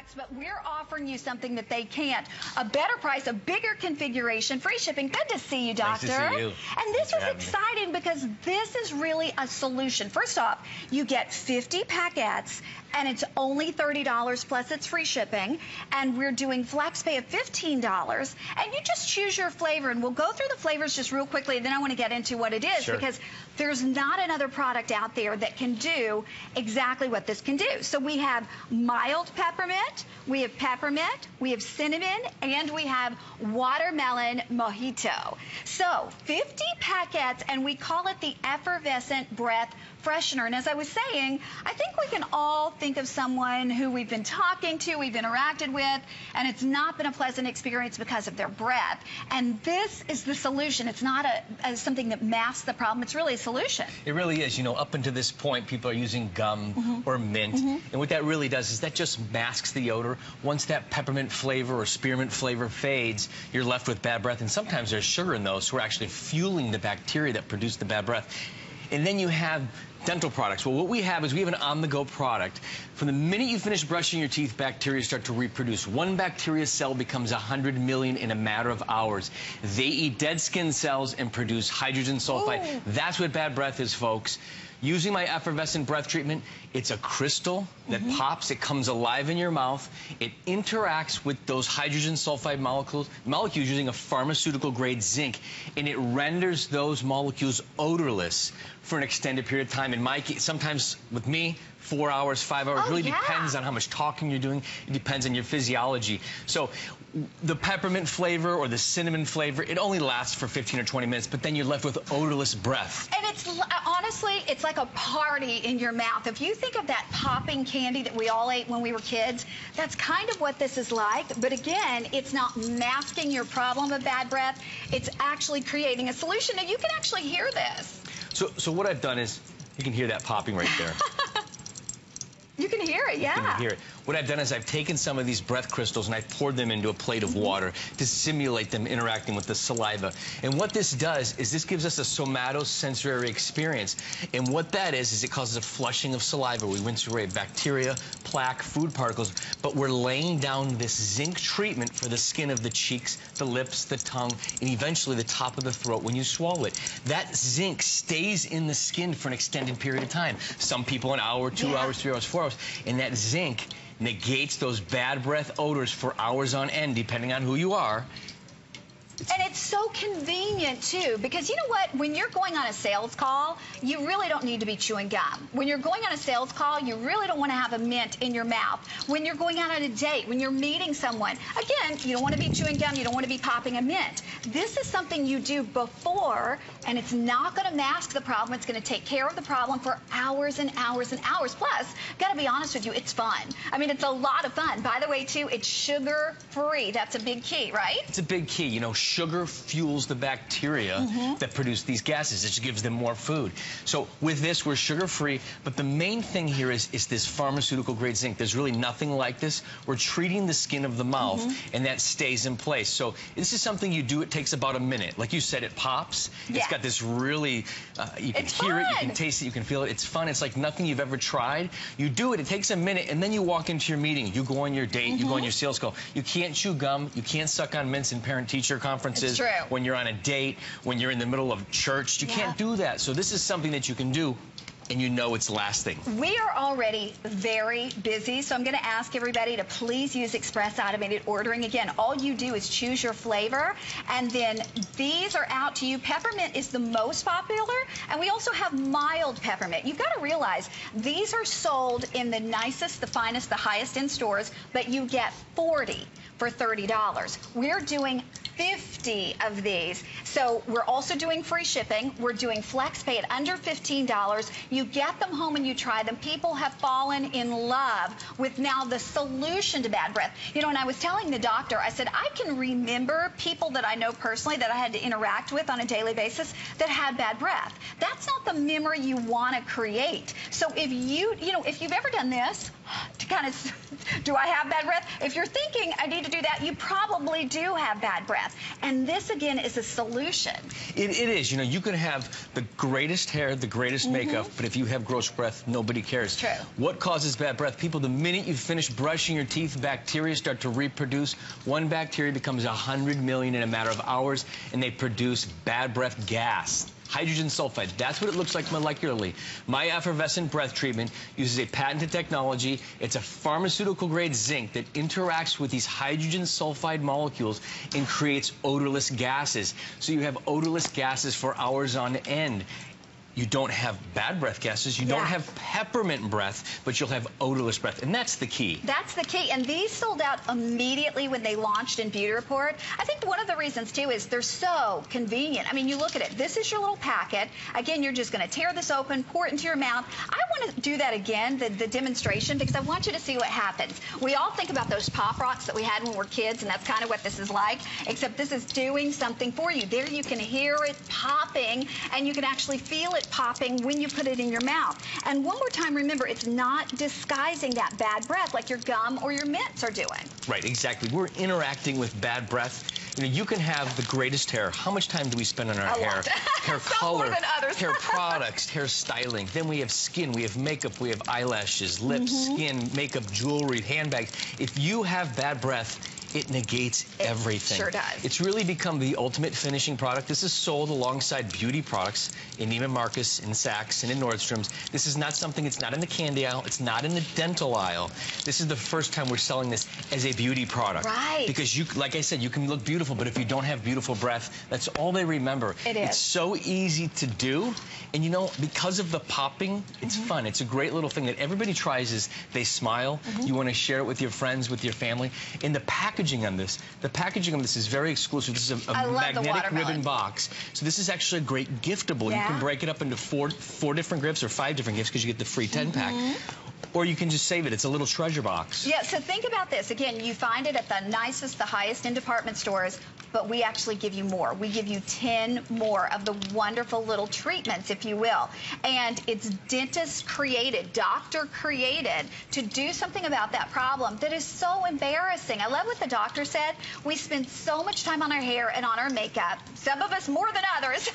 products, but we're offering you something that they can't. A better price, a bigger configuration, free shipping. Good to see you, Doctor. Nice to see you. And this is exciting because this is really a solution. First off, you get 50 packets, and it's only $30 plus it's free shipping. And we're doing flex pay of $15. And you just choose your flavor, and we'll go through the flavors just real quickly, then I want to get into what it is. Sure. Because there's not another product out there that can do exactly what this can do. So we have mild peppermint, we have peppermint, we have cinnamon, and we have watermelon mojito. So 50 packets, and we call it the Effervescent Breath Freshener. And as I was saying, I think we can all think of someone who we've been talking to, we've interacted with, and it's not been a pleasant experience because of their breath. And this is the solution. It's not something that masks the problem. It's really a solution. It really is. You know, up until this point, people are using gum or mint. And what that really does is that just masks the odor. Once that peppermint flavor or spearmint flavor fades, you're left with bad breath. And sometimes there's sugar in those, so we're actually fueling the bacteria that produce the bad breath. And then you have dental products. Well, what we have is we have an on-the-go product. From the minute you finish brushing your teeth, bacteria start to reproduce. One bacteria cell becomes 100 million in a matter of hours. They eat dead skin cells and produce hydrogen sulfide. Ooh. That's what bad breath is, folks. Using my effervescent breath treatment, it's a crystal that pops. It comes alive in your mouth. It interacts with those hydrogen sulfide molecules using a pharmaceutical-grade zinc, and it renders those molecules odorless for an extended period of time. In my case, sometimes with me, 4 hours, 5 hours, really depends on how much talking you're doing. It depends on your physiology. So the peppermint flavor or the cinnamon flavor, it only lasts for 15 or 20 minutes, but then you're left with odorless breath. And it's, honestly, it's like a party in your mouth. If you think of that popping candy that we all ate when we were kids, that's kind of what this is like. But again, it's not masking your problem of bad breath. It's actually creating a solution. And you can actually hear this. So what I've done is, you can hear that popping right there. You can hear it, yeah. You can hear it. What I've done is I've taken some of these breath crystals and I've poured them into a plate of water to simulate them interacting with the saliva. And what this does is this gives us a somatosensory experience. And what that is it causes a flushing of saliva. We rinse away bacteria, plaque, food particles, but we're laying down this zinc treatment for the skin of the cheeks, the lips, the tongue, and eventually the top of the throat when you swallow it. That zinc stays in the skin for an extended period of time. Some people an hour, 2 hours, 3 hours, 4 hours. And that zinc negates those bad breath odors for hours on end, depending on who you are. And it's so convenient, too, because you know what? When you're going on a sales call, you really don't need to be chewing gum. When you're going on a sales call, you really don't want to have a mint in your mouth. When you're going out on a date, when you're meeting someone, again, you don't want to be chewing gum, you don't want to be popping a mint. This is something you do before, and it's not going to mask the problem. It's going to take care of the problem for hours and hours and hours. Plus, got to be honest with you, it's fun. I mean, it's a lot of fun. By the way, too, it's sugar-free. That's a big key, right? It's a big key. You know, sugar fuels the bacteria that produce these gases. It just gives them more food. So with this, we're sugar-free, but the main thing here is this pharmaceutical-grade zinc. There's really nothing like this. We're treating the skin of the mouth, and that stays in place. So this is something you do. It takes about a minute. Like you said, it pops. Yeah. It's got this really, you can hear it, you can taste it, you can feel it. It's fun. It's like nothing you've ever tried. You do it. It takes a minute, and then you walk into your meeting. You go on your date. You go on your sales call. You can't chew gum. You can't suck on mints in parent-teacher conferences. When you're on a date, when you're in the middle of church, you can't do that. So this is something that you can do, and you know it's lasting. We are already very busy, so I'm going to ask everybody to please use Express Automated Ordering. Again, all you do is choose your flavor, and then these are out to you. Peppermint is the most popular, and we also have mild peppermint. You've got to realize these are sold in the nicest, the finest, the highest in stores, but you get 40 for $30. We're doing 50 of these. So we're also doing free shipping. We're doing flex pay at under $15. You get them home and you try them. People have fallen in love with now the solution to bad breath. You know, and I was telling the doctor, I said, I can remember people that I know personally that I had to interact with on a daily basis that had bad breath. That's not the memory you want to create. So if if you've ever done this, to kind of, do I have bad breath? If you're thinking I need to do that, you probably do have bad breath. And this, again, is a solution. It is. You know, you can have the greatest hair, the greatest makeup, but if you have gross breath, nobody cares. True. What causes bad breath? People, the minute you finish brushing your teeth, bacteria start to reproduce. One bacteria becomes 100 million in a matter of hours, and they produce bad breath gas. Hydrogen sulfide, that's what it looks like molecularly. My Effervescent breath treatment uses a patented technology. It's a pharmaceutical grade zinc that interacts with these hydrogen sulfide molecules and creates odorless gases. So you have odorless gases for hours on end. You don't have bad breath gases. You don't have peppermint breath, but you'll have odorless breath, and that's the key. That's the key, and these sold out immediately when they launched in Beauty Report. I think one of the reasons, too, is they're so convenient. I mean, you look at it. This is your little packet. Again, you're just going to tear this open, pour it into your mouth. I want to do that again, the demonstration, because I want you to see what happens. We all think about those Pop Rocks that we had when we were kids, and that's kind of what this is like, except this is doing something for you. There you can hear it popping, and you can actually feel it popping when you put it in your mouth. And one more time, remember, it's not disguising that bad breath like your gum or your mints are doing. Right, exactly. We're interacting with bad breath. You know, you can have the greatest hair. How much time do we spend on our hair? Hair color, more than others. hair products, hair styling. Then we have skin, we have makeup, we have eyelashes, lips, skin, makeup, jewelry, handbags. If you have bad breath, it negates everything. It sure does. It's really become the ultimate finishing product. This is sold alongside beauty products in Neiman Marcus, in Saks, and in Nordstrom's. This is not something, it's not in the candy aisle, it's not in the dental aisle. This is the first time we're selling this as a beauty product. Right. Because you, like I said, you can look beautiful, but if you don't have beautiful breath, that's all they remember. It is. It's so easy to do, and you know, because of the popping, it's fun. It's a great little thing that everybody tries is they smile. You want to share it with your friends, with your family. In the packaging on this, the packaging on this is very exclusive. This is a magnetic ribbon box. So this is actually a great giftable. You can break it up into four different gifts or 5 different gifts because you get the free 10-pack. Or you can just save it. It's a little treasure box. Yeah, so think about this. Again, you find it at the nicest, the highest in department stores, but we actually give you more. We give you 10 more of the wonderful little treatments, if you will. And it's dentist created, doctor created to do something about that problem that is so embarrassing. I love what the doctor said. We spend so much time on our hair and on our makeup, some of us more than others.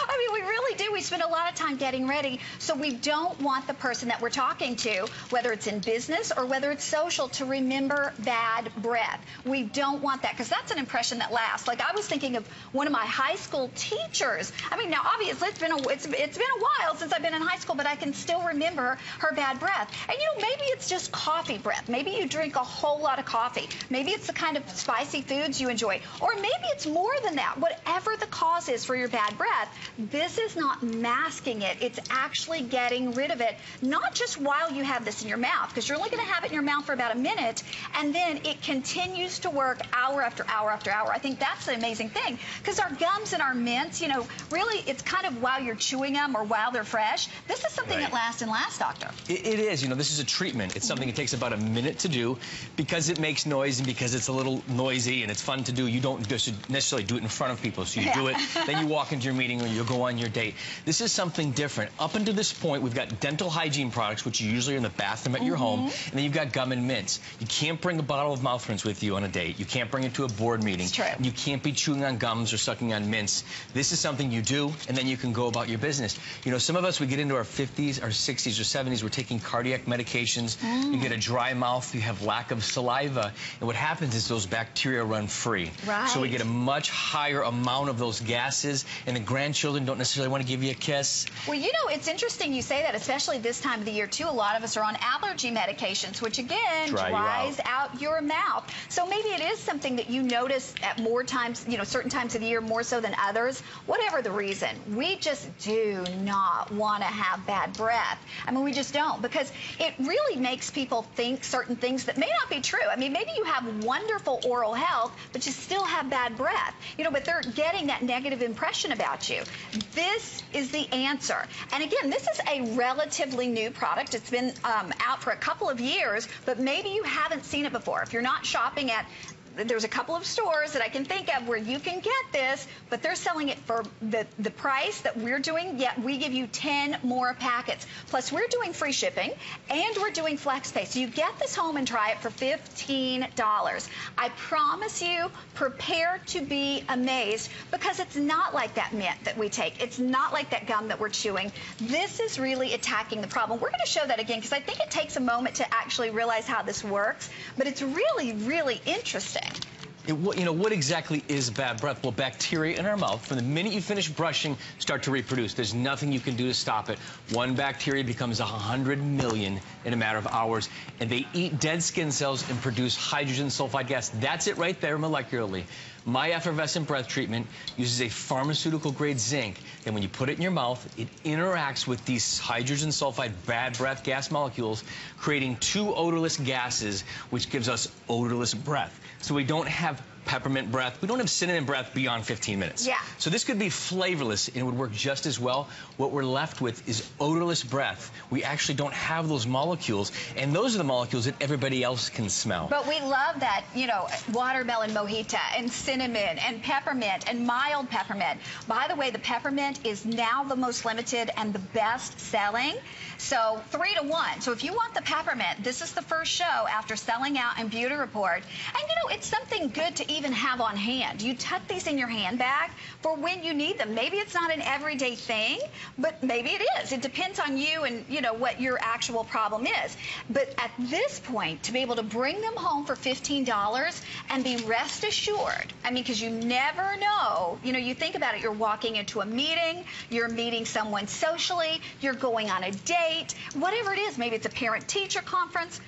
I mean, we really do. We spend a lot of time getting ready. So we don't want the person that we're talking to, whether it's in business or whether it's social, to remember bad breath. We don't want that, because that's an impression that lasts. Like, I was thinking of one of my high school teachers. I mean, now obviously it's been a while since I've been in high school, but I can still remember her bad breath. And you know, maybe it's just coffee breath. Maybe you drink a whole lot of coffee. Maybe it's the kind of spicy foods you enjoy, or maybe it's more than that. Whatever the cause is for your bad breath, this is not masking it. It's actually getting rid of it, not just while you have this in your mouth, because you're only going to have it in your mouth for about a minute, and then it continues to work hour after hour after hour. I think that's the amazing thing, because our gums and our mints, you know, really it's kind of while you're chewing them or while they're fresh. This is something that lasts and lasts, Doctor. It is. You know, this is a treatment. It's something that takes about a minute to do because it makes noise and because it's a little noisy and it's fun to do. You don't just necessarily do it in front of people. So you do it, then you walk into your meeting or you go on your date. This is something different. Up until this point, we've got dental hygiene products, which you usually are in the bathroom at your home, and then you've got gum and mints. You can't bring a bottle of mouth rinse with you on a date. You can't bring it to a board meeting. It's true. You can't be chewing on gums or sucking on mints. This is something you do, and then you can go about your business. You know, some of us, we get into our 50s, our 60s, or 70s, we're taking cardiac medications. You get a dry mouth, you have lack of saliva, and what happens is those bacteria run free. Right. So we get a much higher amount of those gases, and the grandchildren don't necessarily want to give you a kiss. Well, you know, it's interesting you say that, especially this time of the year, too. A lot of us are on allergy medications, which, again, dries out your mouth. So maybe it is something that you notice at more times, you know, certain times of the year more so than others. Whatever the reason, we just do not want to have bad breath. I mean, we just don't, because it really makes people think certain things that may not be true. I mean, maybe you have wonderful oral health, but you still have bad breath. You know, but they're getting that negative impression about you. This is the answer. And again, this is a relatively new product. It's been out for a couple of years, but maybe you haven't seen it before. If you're not shopping at there's a couple of stores that I can think of where you can get this, but they're selling it for the price that we're doing, yet we give you 10 more packets. Plus, we're doing free shipping, and we're doing flex pay. So you get this home and try it for $15. I promise you, prepare to be amazed, because it's not like that mint that we take. It's not like that gum that we're chewing. This is really attacking the problem. We're going to show that again, because I think it takes a moment to actually realize how this works, but it's really, really interesting. What exactly is bad breath? Well, bacteria in our mouth, from the minute you finish brushing, start to reproduce. There's nothing you can do to stop it. One bacteria becomes 100 million in a matter of hours, and they eat dead skin cells and produce hydrogen sulfide gas. That's it right there molecularly. My effervescent breath treatment uses a pharmaceutical-grade zinc, and when you put it in your mouth, it interacts with these hydrogen sulfide bad breath gas molecules, creating 2 odorless gases, which gives us odorless breath. So we don't have peppermint breath. We don't have cinnamon breath beyond 15 minutes. Yeah. So this could be flavorless and it would work just as well. What we're left with is odorless breath. We actually don't have those molecules, and those are the molecules that everybody else can smell. But we love that, watermelon mojito and cinnamon and peppermint and mild peppermint. By the way, the peppermint is now the most limited and the best selling. So 3 to 1. So if you want the peppermint, this is the first show after selling out in Beauty Report. And it's something good to even have on hand. You tuck these in your handbag for when you need them. Maybe it's not an everyday thing, but maybe it is. It depends on you and, what your actual problem is. But at this point, to be able to bring them home for $15 and be rest assured, because you never know, you think about it, you're walking into a meeting, you're meeting someone socially, you're going on a date, whatever it is, maybe it's a parent-teacher conference.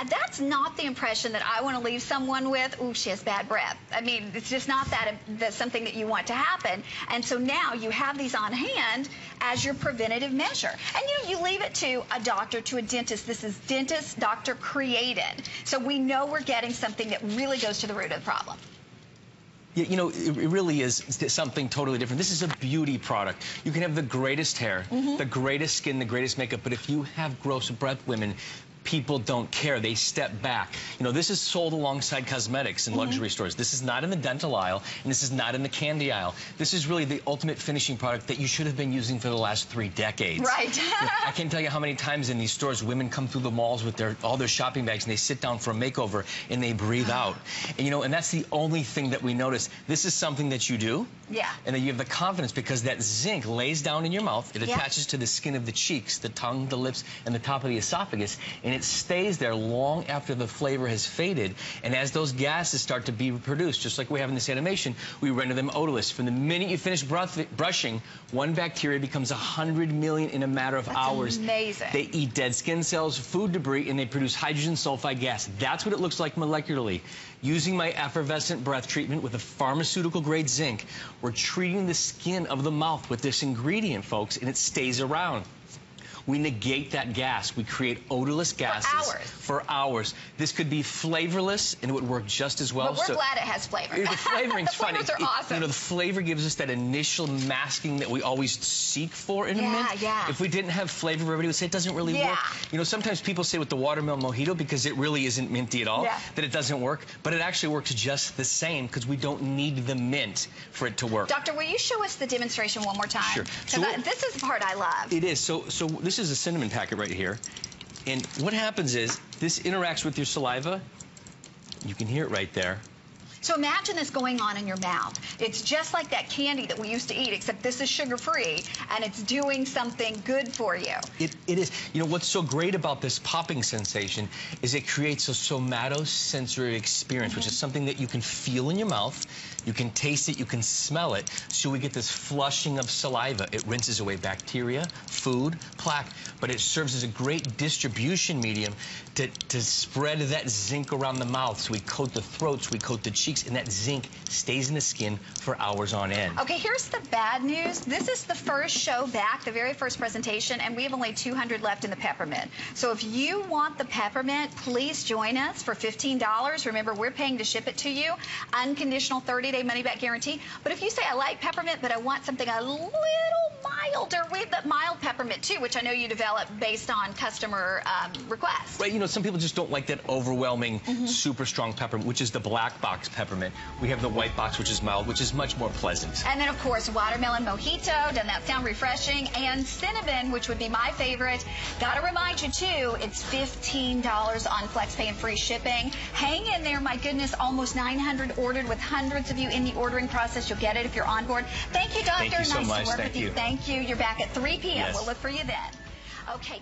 That's not the impression that I want to leave someone with. Ooh, she has bad breath. It's just not that's something that you want to happen. And so now you have these on hand as your preventative measure. And you leave it to a doctor, to a dentist. This is dentist, doctor created. So we know we're getting something that really goes to the root of the problem. It really is something totally different. This is a beauty product. You can have the greatest hair, the greatest skin, the greatest makeup, but if you have gross breath, women, people don't care. They step back. This is sold alongside cosmetics in luxury stores. This is not in the dental aisle, and this is not in the candy aisle. This is really the ultimate finishing product that you should have been using for the last 3 decades. Right. I can't tell you how many times in these stores women come through the malls with all their shopping bags, and they sit down for a makeover, and they breathe out. And, and that's the only thing that we notice. This is something that you do. Yeah. And then you have the confidence, because that zinc lays down in your mouth. It attaches to the skin of the cheeks, the tongue, the lips, and the top of the esophagus, and it stays there long after the flavor has faded. And as those gases start to be produced, just like we have in this animation, we render them odorless. From the minute you finish brushing, one bacteria becomes 100 million in a matter of hours. Amazing. They eat dead skin cells, food debris, and they produce hydrogen sulfide gas. That's what it looks like molecularly. Using my effervescent breath treatment with a pharmaceutical-grade zinc, we're treating the skin of the mouth with this ingredient, folks, and it stays around. We negate that gas. We create odorless gases. For hours. This could be flavorless, and it would work just as well. But we're glad it has flavor. The flavoring's the flavors are awesome. The flavor gives us that initial masking that we always seek for in a mint. Yeah. If we didn't have flavor, everybody would say it doesn't really work. Sometimes people say with the watermelon mojito, because it really isn't minty at all, that it doesn't work. But it actually works just the same, because we don't need the mint for it to work. Doctor, will you show us the demonstration one more time? Sure. This is the part I love. It is. So this is a cinnamon packet right here. And what happens is this interacts with your saliva. You can hear it right there. So imagine this going on in your mouth. It's just like that candy that we used to eat, except this is sugar-free, and it's doing something good for you. It is. What's so great about this popping sensation is it creates a somatosensory experience, which is something that you can feel in your mouth, you can taste it, you can smell it, so we get this flushing of saliva. It rinses away bacteria, food, plaque, but it serves as a great distribution medium to spread that zinc around the mouth. So we coat the throats, we coat the cheeks, and that zinc stays in the skin for hours on end. Okay, here's the bad news. This is the first show back, the very first presentation, and we have only 200 left in the peppermint. So if you want the peppermint, please join us for $15. Remember, we're paying to ship it to you. Unconditional 30-day money-back guarantee. But if you say, I like peppermint, but I want something a little milder. We have that mild peppermint too, which I know you developed based on customer requests. Right, you know, some people just don't like that overwhelming, super strong peppermint, which is the black box peppermint. We have the white box, which is mild, which is much more pleasant. And then, of course, watermelon mojito. Doesn't that sound refreshing? And cinnamon, which would be my favorite. Got to remind you, too, it's $15 on FlexPay and free shipping. Hang in there. My goodness, almost 900 ordered with hundreds of you in the ordering process. You'll get it if you're on board. Thank you, Doctor. Thank you so nice much. to work Thank with you. you. Thank you. You're back at 3 p.m. Yes. We'll look for you then. Okay.